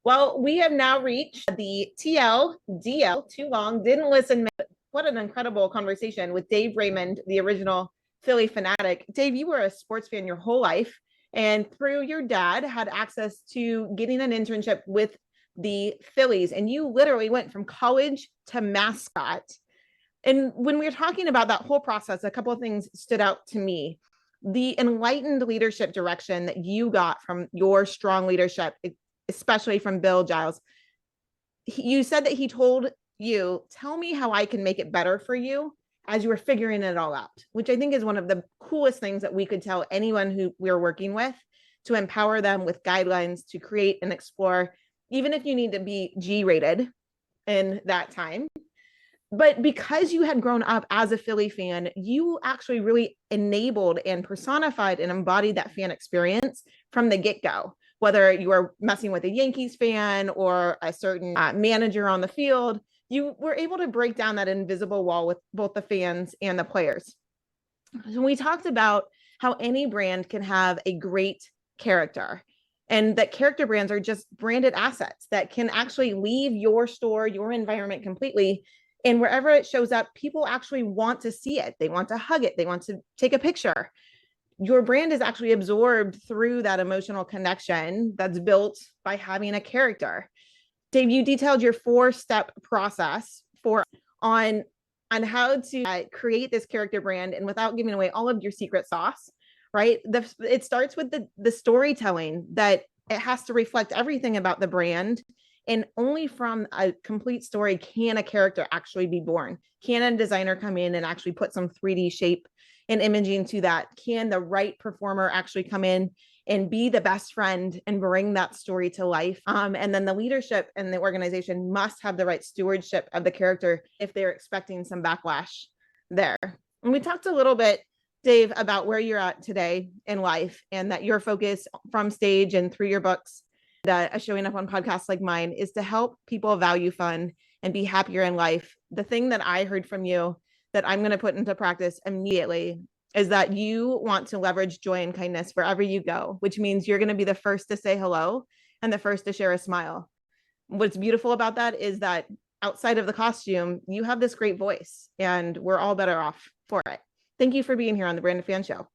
Well, we have now reached the TLDL, too long, didn't listen. What an incredible conversation with Dave Raymond, the original Phillie Phanatic. Dave, you were a sports fan your whole life, and through your dad had access to getting an internship with the Phillies, and you literally went from college to mascot. And when we were talking about that whole process, a couple of things stood out to me. The enlightened leadership direction that you got from your strong leadership, especially from Bill Giles. You said that he told you, tell me how I can make it better for you as you were figuring it all out, which I think is one of the coolest things that we could tell anyone who we're working with, to empower them with guidelines to create and explore, even if you need to be G-rated in that time. But because you had grown up as a Philly fan, you actually really enabled and personified and embodied that fan experience from the get-go. Whether you were messing with a Yankees fan or a certain manager on the field, you were able to break down that invisible wall with both the fans and the players. So we talked about how any brand can have a great character, and that character brands are just branded assets that can actually leave your store, your environment completely. And wherever it shows up, people actually want to see it. They want to hug it. They want to take a picture. Your brand is actually absorbed through that emotional connection that's built by having a character. Dave, you detailed your 4-step process on how to create this character brand, and without giving away all of your secret sauce, right? It starts with the storytelling, that it has to reflect everything about the brand. And only from a complete story can a character actually be born. Can a designer come in and actually put some 3D shape and imaging to that? Can the right performer actually come in and be the best friend and bring that story to life? And then the leadership and the organization must have the right stewardship of the character if they're expecting some backlash there. And we talked a little bit, Dave, about where you're at today in life, and that your focus from stage and through your books, showing up on podcasts like mine, is to help people value fun and be happier in life. The thing that I heard from you that I'm going to put into practice immediately is that you want to leverage joy and kindness wherever you go, which means you're going to be the first to say hello and the first to share a smile. What's beautiful about that is that outside of the costume, you have this great voice, and we're all better off for it. Thank you for being here on the Branded Fan Show.